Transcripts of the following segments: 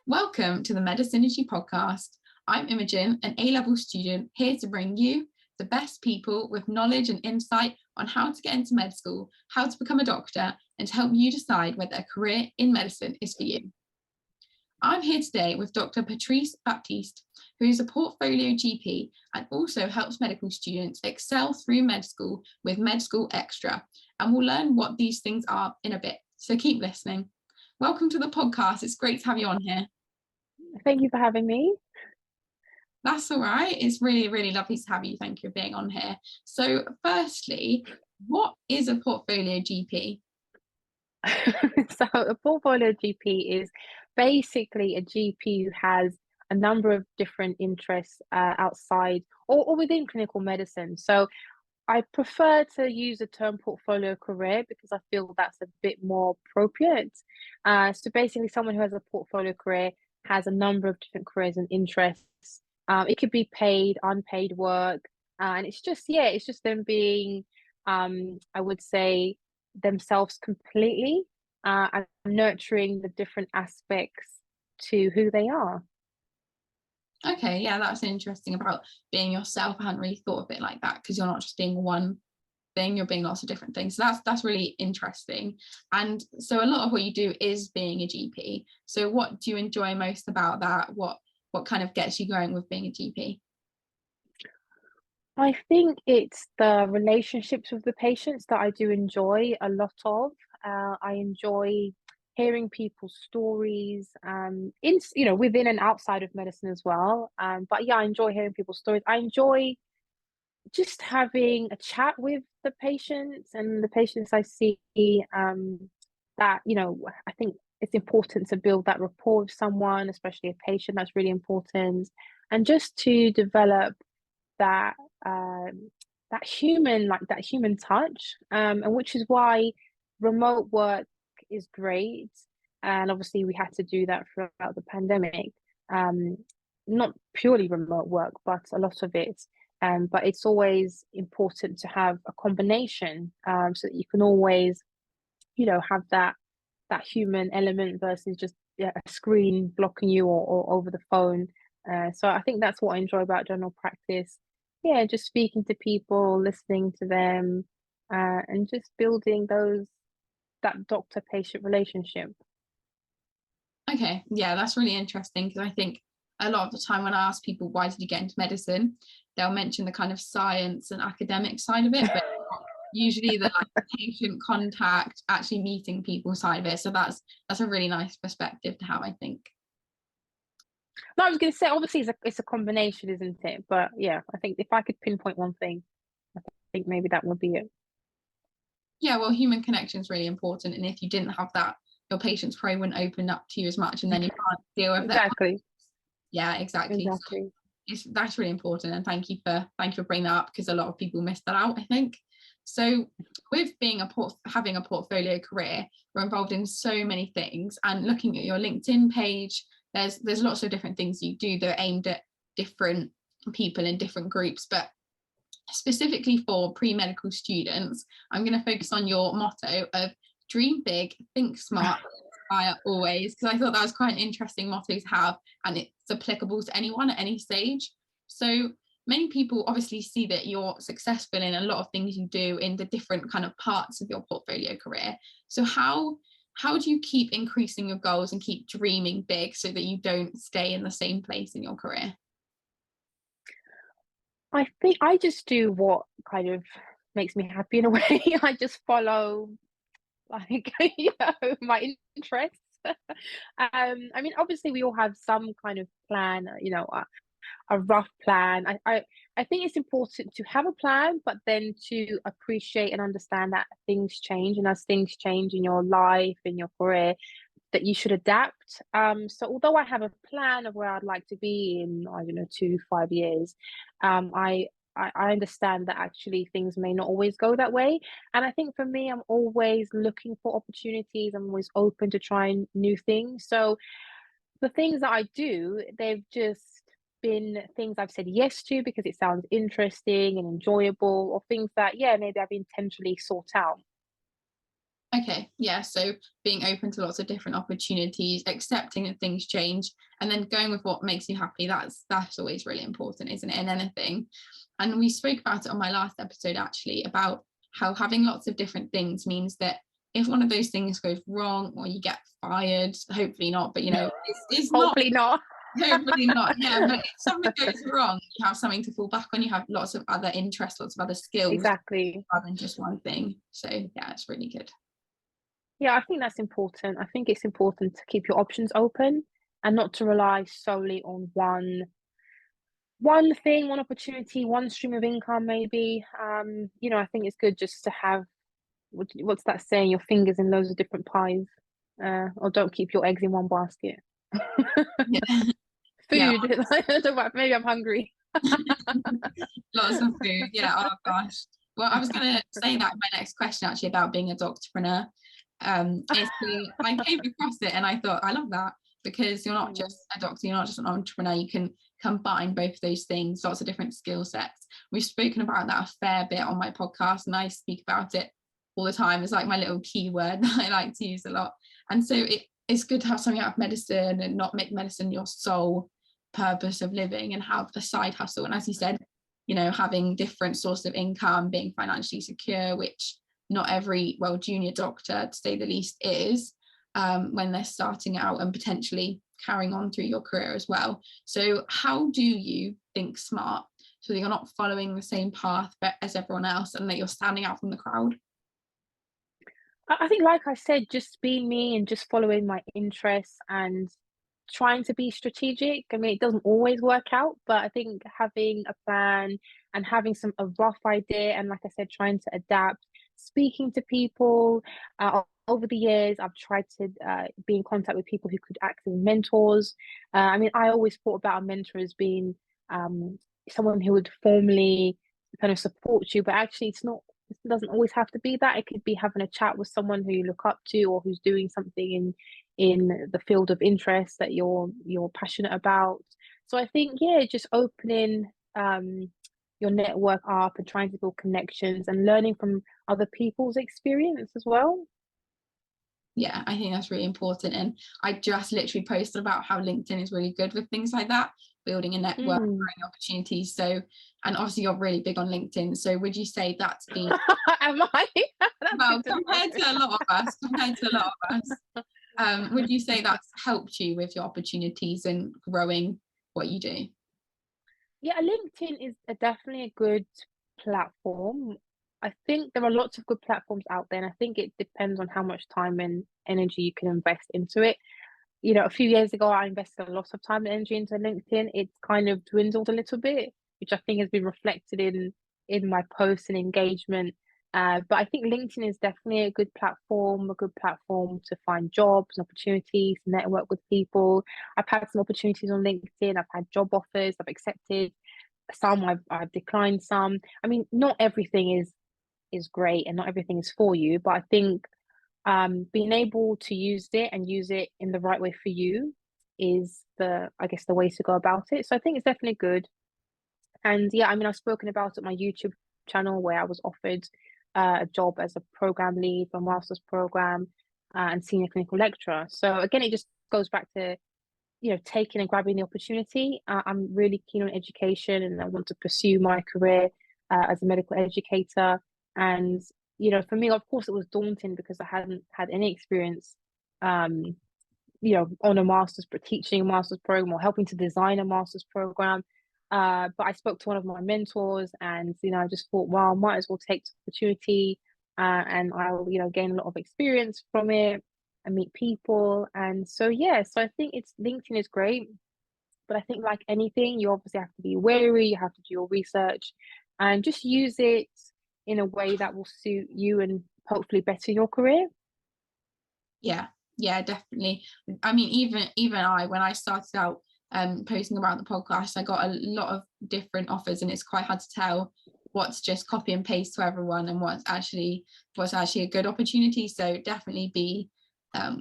Welcome to the Medsynergy podcast. I'm Imogen, an A-level student here to bring you the best people with knowledge and insight on how to get into med school, how to become a doctor, and to help you decide whether a career in medicine is for you. I'm here today with Dr. Patrice Baptiste, who is a Portflio GP and also helps medical students excel through med school with MedschoolXtra, and we'll learn what these things are in a bit, so keep listening. Welcome to the podcast. It's great to have you on here. Thank you for having me. That's all right. It's really lovely to have you. Thank you for being on here. So firstly, what is a Portflio GP? So a Portflio GP is basically a GP who has a number of different interests outside or within clinical medicine. So I prefer to use the term portfolio career because I feel that's a bit more appropriate. So basically someone who has a portfolio career has a number of different careers and interests. It could be paid, unpaid work, and it's just them being, I would say, themselves completely, and nurturing the different aspects to who they are. Okay, yeah, that's interesting about being yourself. I hadn't really thought of it like that because you're not just being one thing, you're being lots of different things. So that's really interesting. And so a lot of what you do is being a GP. So what do you enjoy most about that? What kind of gets you going with being a GP? I think it's the relationships with the patients that I do enjoy a lot of. I enjoy hearing people's stories, within and outside of medicine as well. But yeah, I enjoy hearing people's stories. I enjoy just having a chat with the patients and the patients I see. I think it's important to build that rapport with someone, especially a patient. That's really important, and just to develop that that human touch, and which is why remote work is great. And obviously we had to do that throughout the pandemic, not purely remote work but a lot of it, but it's always important to have a combination, so that you can always have that human element versus just a screen blocking you, or over the phone. So I think that's what I enjoy about general practice. Yeah, just speaking to people, listening to them, and just building that doctor-patient relationship. Okay, yeah, that's really interesting because I think a lot of the time when I ask people why did you get into medicine, they'll mention the kind of science and academic side of it, but usually the patient contact, actually meeting people side of it. So that's a really nice perspective to have, I think. No, I was going to say, obviously it's a combination, isn't it? But yeah, I think if I could pinpoint one thing, I think maybe that would be it. Yeah, well, human connection is really important, and if you didn't have that, your patients probably wouldn't open up to you as much, and then you can't deal with that. Exactly. Yeah, exactly. So that's really important, and thank you for bringing that up because a lot of people miss that out, I think. So with being having a portfolio career, we're involved in so many things, and looking at your LinkedIn page, there's lots of different things you do that are aimed at different people in different groups, but specifically for pre-medical students, I'm going to focus on your motto of dream big, think smart, inspire always, because I thought that was quite an interesting motto to have, and it's applicable to anyone at any stage. So many people obviously see that you're successful in a lot of things you do in the different kind of parts of your portfolio career. So how do you keep increasing your goals and keep dreaming big so that you don't stay in the same place in your career? I think I just do what kind of makes me happy in a way. I just follow, like, my interests. I mean, obviously we all have some kind of plan, a rough plan. I think it's important to have a plan, but then to appreciate and understand that things change, and as things change in your life, in your career, that you should adapt. So although I have a plan of where I'd like to be in, I don't know, 2 to 5 years, I understand that actually things may not always go that way. And I think for me, I'm always looking for opportunities. I'm always open to trying new things. So the things that I do, they've just been things I've said yes to because it sounds interesting and enjoyable, or things that, yeah, maybe I've intentionally sought out. Okay, yeah, so being open to lots of different opportunities, accepting that things change, and then going with what makes you happy, that's always really important, isn't it, in anything? And we spoke about it on my last episode, actually, about how having lots of different things means that if one of those things goes wrong or you get fired, hopefully not, but it's not. Hopefully not. Hopefully not, yeah, but if something goes wrong, you have something to fall back on, you have lots of other interests, lots of other skills Exactly. rather than just one thing. So yeah, it's really good. Yeah, I think that's important. I think it's important to keep your options open and not to rely solely on one thing, one opportunity, one stream of income maybe. I think it's good just to have what's that saying, your fingers in loads of different pies. Or don't keep your eggs in one basket. Yeah. Yeah. Food. Maybe I'm hungry. Lots of food. Yeah. Oh gosh. Well, I was going to say that my next question actually about being a doctorpreneur. I came across it and I thought I love that, because you're not just a doctor, you're not just an entrepreneur. You can combine both of those things, lots of different skill sets. We've spoken about that a fair bit on my podcast, and I speak about it all the time. It's like my little keyword that I like to use a lot. And so it's good to have something out of medicine and not make medicine your sole purpose of living, and have a side hustle. And as you said, having different sources of income, being financially secure, which not every junior doctor, to say the least, is when they're starting out and potentially carrying on through your career as well. So how do you think smart so that you're not following the same path as everyone else and that you're standing out from the crowd? I think, like I said, just being me and just following my interests and trying to be strategic. I mean, it doesn't always work out, but I think having a plan and having a rough idea, and like I said, trying to adapt, speaking to people. Over the years, I've tried to be in contact with people who could act as mentors. I mean, I always thought about a mentor as being um, someone who would formally kind of support you, but actually, it doesn't always have to be that. It could be having a chat with someone who you look up to or who's doing something in the field of interest that you're passionate about. So I think, yeah, just opening your network up and trying to build connections and learning from other people's experience as well. Yeah, I think that's really important. And I just literally posted about how LinkedIn is really good with things like that, building a network, Mm. growing opportunities. So, and obviously you're really big on LinkedIn. So would you say that's been, Am I? That's well, good to compared know. to a lot of us, would you say that's helped you with your opportunities and growing what you do? Yeah, LinkedIn is definitely a good platform. I think there are lots of good platforms out there, and I think it depends on how much time and energy you can invest into it. A few years ago, I invested a lot of time and energy into LinkedIn. It's kind of dwindled a little bit, which I think has been reflected in my posts and engagement. But I think LinkedIn is definitely a good platform to find jobs and opportunities, network with people. I've had some opportunities on LinkedIn. I've had job offers. I've accepted some. I've declined some. I mean, not everything is great, and not everything is for you. But I think being able to use it and use it in the right way for you is I guess the way to go about it. So I think it's definitely good. And yeah, I mean, I've spoken about it on my YouTube channel where I was offered a job as a program lead for a master's program and senior clinical lecturer. So again, it just goes back to taking and grabbing the opportunity. I'm really keen on education, and I want to pursue my career as a medical educator. And for me, of course, it was daunting because I hadn't had any experience, um, on a master's, teaching a master's program or helping to design a master's program. But I spoke to one of my mentors, and I just thought, well, I might as well take the opportunity, and I'll gain a lot of experience from it and meet people. And so yeah, so I think LinkedIn is great, but I think like anything, you obviously have to be wary. You have to do your research, and just use it in a way that will suit you and hopefully better your career. Yeah, yeah, definitely. I mean, even I, when I started out posting about the podcast, I got a lot of different offers, and it's quite hard to tell what's just copy and paste to everyone and what's actually a good opportunity. So definitely be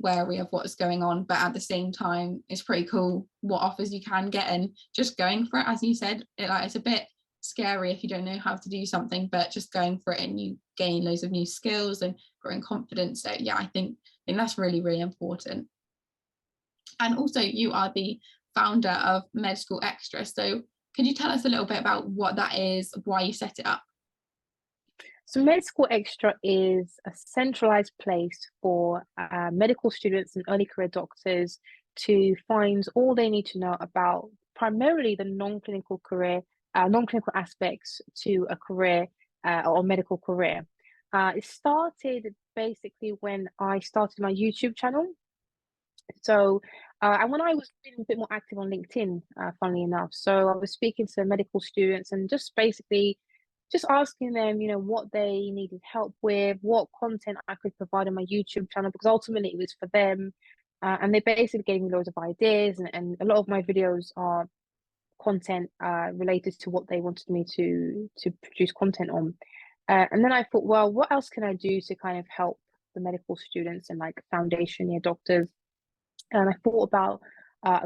wary of what's going on, but at the same time, it's pretty cool what offers you can get, and just going for it. As you said, it's a bit scary if you don't know how to do something, but just going for it and you gain loads of new skills and growing confidence. So yeah, I think that's really, really important. And also you are the founder of MedschoolXtra. So could you tell us a little bit about what that is, why you set it up? So MedschoolXtra is a centralized place for medical students and early career doctors to find all they need to know about primarily the non-clinical career, non-clinical aspects to a career or medical career. It started basically when I started my YouTube channel. So, and when I was being a bit more active on LinkedIn, funnily enough, so I was speaking to medical students and just basically just asking them, you know, what they needed help with, what content I could provide on my YouTube channel, because ultimately it was for them. And they basically gave me loads of ideas, and a lot of my videos are content related to what they wanted me to produce content on. And then I thought, well, what else can I do to kind of help the medical students and like foundation year doctors? And I thought about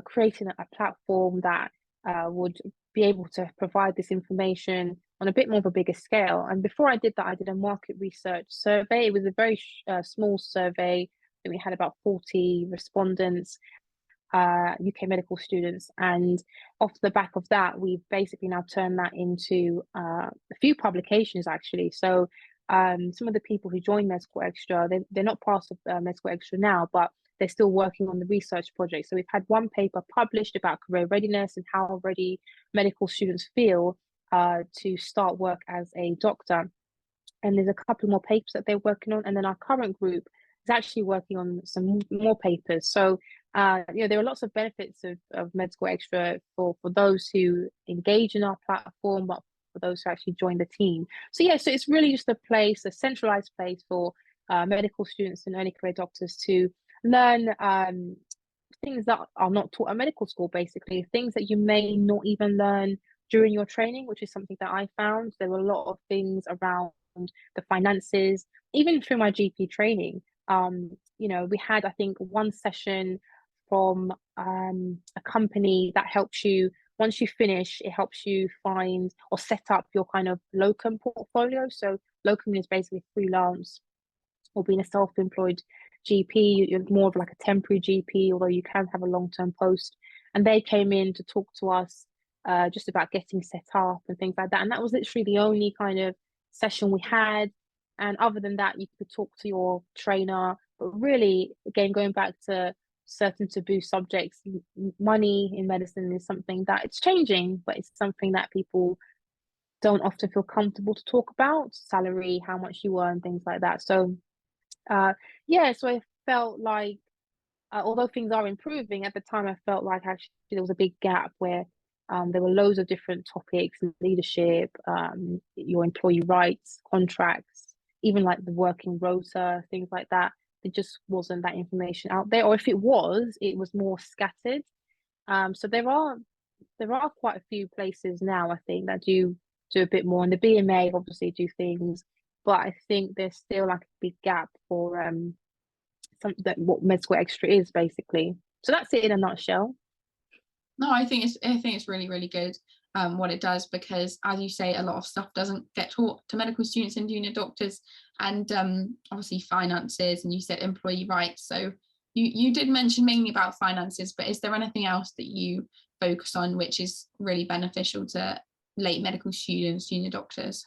creating a platform that would be able to provide this information on a bit more of a bigger scale. And before I did that, I did a market research survey. It was a very small survey, and we had about 40 respondents, UK medical students. And off the back of that, we've basically now turned that into a few publications, actually. So some of the people who joined MedschoolXtra, they're not part of MedschoolXtra now, but they're still working on the research project. So we've had one paper published about career readiness and how ready medical students feel to start work as a doctor. And there's a couple more papers that they're working on. And then our current group is actually working on some more papers. So, you know, there are lots of benefits of MedschoolXtra for those who engage in our platform, but for those who actually join the team. So yeah, so it's really just a place, a centralized place for medical students and early career doctors to learn things that are not taught at medical school, basically, things that you may not even learn during your training, which is something that I found. There were a lot of things around the finances, even through my GP training. You know, we had, I think, one session from a company that helps you, once you finish, it helps you find or set up your kind of locum portfolio. So locum is basically freelance or being a self-employed GP. You're more of like a temporary GP, although you can have a long-term post. And they came in to talk to us just about getting set up and things like that. And that was literally the only kind of session we had. And other than that, you could talk to your trainer. But really, again, going back to certain taboo subjects, money in medicine is something that it's changing, but it's something that people don't often feel comfortable to talk about. Salary, how much you earn, things like that. So yeah, so I felt like although things are improving, at the time I felt like actually there was a big gap where there were loads of different topics, leadership, your employee rights, contracts, even like the working rota, things like that. There just wasn't that information out there, or if it was more scattered. So there are quite a few places now, I think, that do a bit more, and the BMA obviously do things, but I think there's still like a big gap for something that what MedschoolXtra is basically. So that's it in a nutshell. No, I think it's really, really good what it does, because as you say, a lot of stuff doesn't get taught to medical students and junior doctors, and obviously finances, and you said employee rights. So you did mention mainly about finances, but is there anything else that you focus on which is really beneficial to late medical students, junior doctors?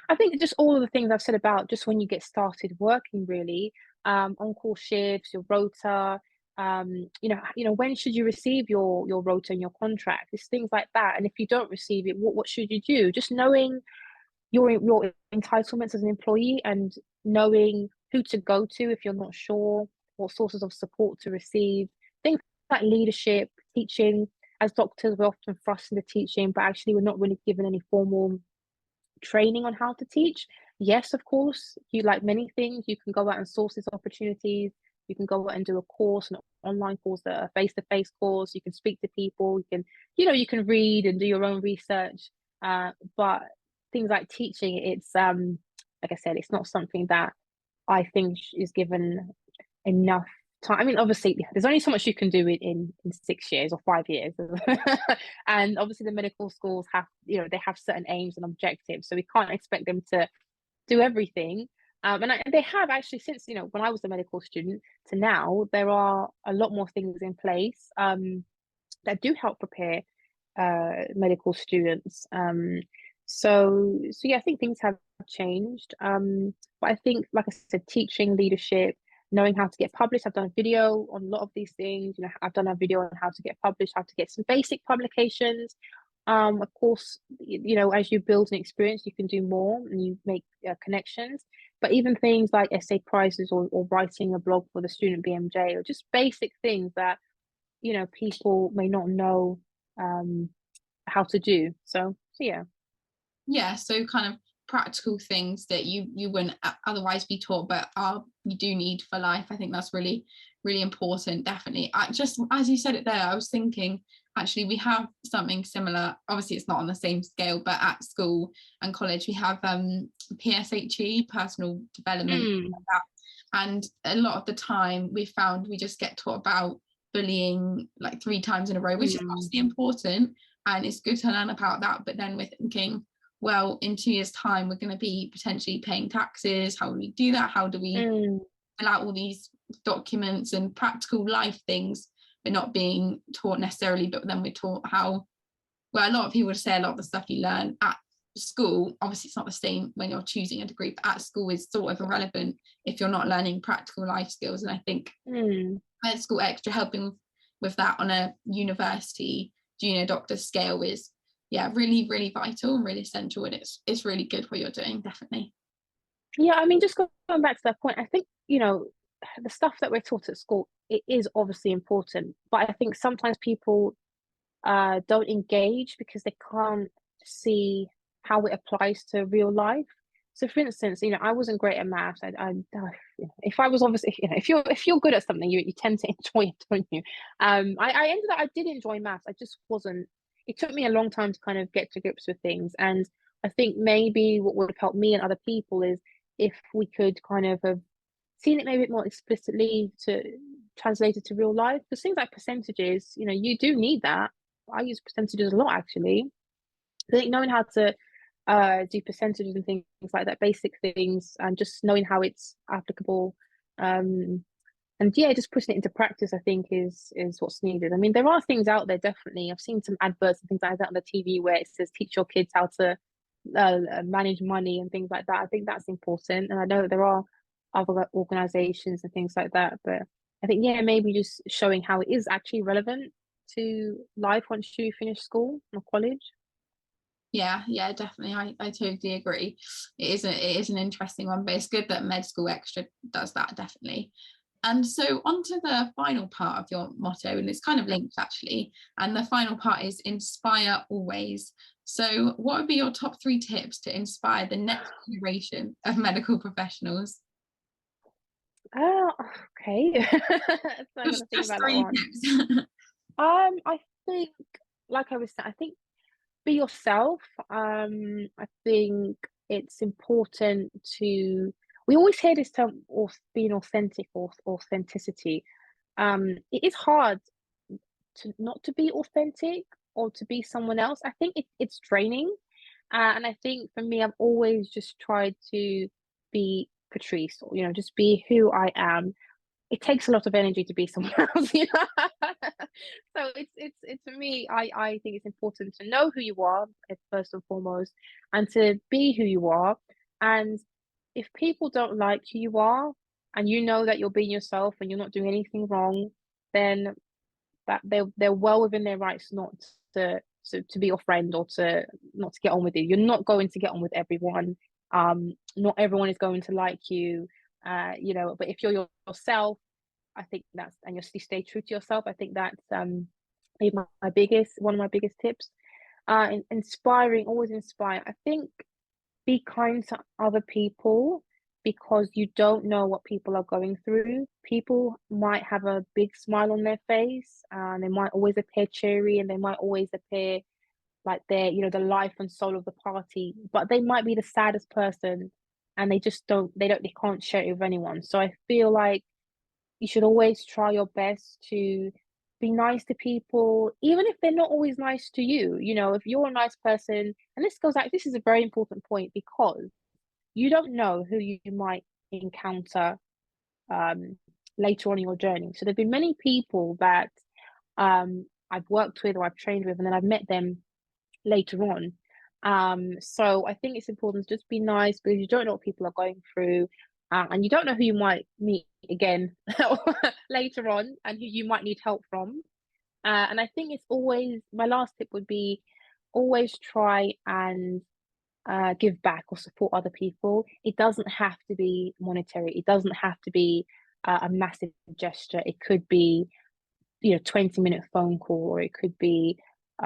I think just all of the things I've said about just when you get started working, really, on-call shifts, your rota, you know, when should you receive your rota and your contract? It's things like that. And if you don't receive it, what should you do? Just knowing your entitlements as an employee and knowing who to go to if you're not sure, what sources of support to receive, things like leadership, teaching. As doctors, we're often thrust into teaching, but actually we're not really given any formal training on how to teach. Yes, of course, you, like many things, you can go out and source these opportunities. You can go out and do a course, an online course, a face-to-face course. You can speak to people. You can, you know, you can read and do your own research. But things like teaching, it's like I said, it's not something that I think is given enough time. I mean, obviously, there's only so much you can do in 6 years or 5 years, and obviously the medical schools have, they have certain aims and objectives, so we can't expect them to do everything. And they have actually, since when I was a medical student to now, there are a lot more things in place that do help prepare medical students. So yeah, I think things have changed. But I think, like I said, teaching leadership, knowing how to get published. I've done a video on a lot of these things. I've done a video on how to get published, how to get some basic publications. Of course, as you build an experience, you can do more and you make connections. But even things like essay prizes or writing a blog for the student BMJ, or just basic things that people may not know how to do. So yeah. Yeah, so kind of practical things that you wouldn't otherwise be taught, but you do need for life. I think that's really, really important. Definitely. Just as you said it there, I was thinking actually we have something similar. Obviously, it's not on the same scale, but at school and college we have PSHE, personal development, like that. And a lot of the time we found we just get taught about bullying like 3 times in a row, which is obviously important and it's good to learn about that. But then we're thinking, well, in 2 years' time, we're going to be potentially paying taxes. How do we do that? How do we fill out all these documents and practical life things? We're not being taught necessarily, but then we're taught how, well, a lot of people would say a lot of the stuff you learn at school, obviously it's not the same when you're choosing a degree, but at school is sort of irrelevant if you're not learning practical life skills. And I think MedschoolXtra helping with that on a university junior doctor scale is really, really vital and really essential, and it's really good what you're doing, definitely. Yeah, I mean, just going back to that point, I think the stuff that we're taught at school, it is obviously important, but I think sometimes people don't engage because they can't see how it applies to real life. So for instance, I wasn't great at maths. If I was obviously, if you're good at something, you tend to enjoy it, don't you? I did enjoy maths. I just wasn't. It took me a long time to kind of get to grips with things, and I think maybe what would have helped me and other people is if we could kind of have seen it maybe a bit more explicitly to translate it to real life. Because things like percentages, you do need that. I use percentages a lot, actually. I think knowing how to do percentages and things like that, basic things, and just knowing how it's applicable, and yeah, just putting it into practice, I think is what's needed. I mean, there are things out there, definitely. I've seen some adverts and things like that on the TV where it says teach your kids how to manage money and things like that. I think that's important, and I know there are other organizations and things like that, but I think maybe just showing how it is actually relevant to life once you finish school or college. Yeah, definitely. I totally agree. It is an interesting one, but it's good that MedschoolXtra does that, definitely. And so on to the final part of your motto, and it's kind of linked actually. And the final part is inspire always. So what would be your top 3 tips to inspire the next generation of medical professionals? Oh, okay. So I'm Just, gonna think just about that 3 one. tips. I think, like I was saying, I think be yourself. I think it's important to. We always hear this term, or being authentic or authenticity. It is hard to not to be authentic or to be someone else. I think it's draining, and I think for me, I've always just tried to be Patrice, or just be who I am. It takes a lot of energy to be someone else, So it's for me. I think it's important to know who you are first and foremost, and to be who you are. And if people don't like who you are, and you know that you're being yourself and you're not doing anything wrong, then that they're well within their rights not to be your friend or to not to get on with you. You're not going to get on with everyone. Not everyone is going to like you. But if you're yourself, I think and you stay true to yourself. I think that's maybe one of my biggest tips. Inspiring, always inspire. I think be kind to other people because you don't know what people are going through. People might have a big smile on their face, and they might always appear cheery, and they might always appear like they're, the life and soul of the party, but they might be the saddest person, and they can't share it with anyone. So I feel like you should always try your best to be nice to people, even if they're not always nice to you. You know, if you're a nice person, and this is a very important point, because you don't know who you might encounter um, later on in your journey. So there've been many people that I've worked with or I've trained with, and then I've met them later on. So I think it's important to just be nice, because you don't know what people are going through, and you don't know who you might meet again later on, and who you might need help from. And I think it's always, my last tip would be, always try and give back or support other people. It doesn't have to be monetary. It doesn't have to be a massive gesture. It could be, 20-minute phone call, or it could be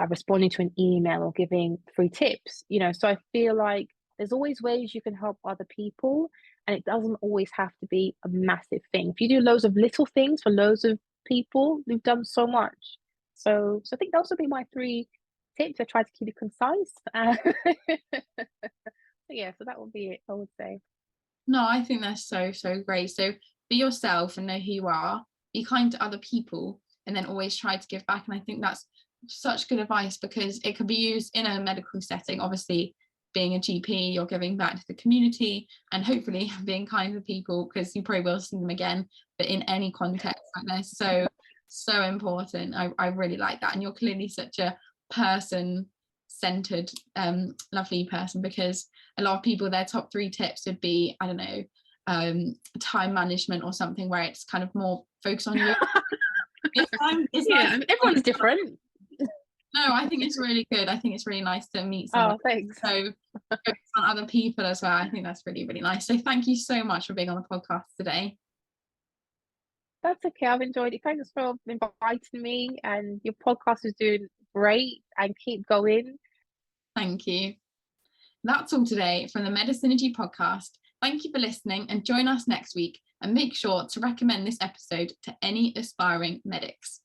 responding to an email, or giving free tips. So I feel like there's always ways you can help other people, and it doesn't always have to be a massive thing. If you do loads of little things for loads of people, you've done so much. So I think those would be my 3 tips. I try to keep it concise. Yeah, so that would be it, I would say. No, I think that's so great. So be yourself and know who you are, be kind to other people, and then always try to give back. And I think that's such good advice, because it could be used in a medical setting. Obviously, being a GP, you're giving back to the community, and hopefully being kind to people, because you probably will see them again. But in any context like this, so important. I really like that. And you're clearly such a person-centered, lovely person, because a lot of people, their top 3 tips would be, I don't know, time management or something, where it's kind of more focused on you. Everyone's different. No, I think it's really good. I think it's really nice to meet someone. Oh, thanks. So focus on other people as well. I think that's really, really nice. So thank you so much for being on the podcast today. That's okay. I've enjoyed it. Thanks for inviting me, and your podcast is doing great, and keep going. Thank you. That's all today from the Medisynergy podcast. Thank you for listening, and join us next week, and make sure to recommend this episode to any aspiring medics.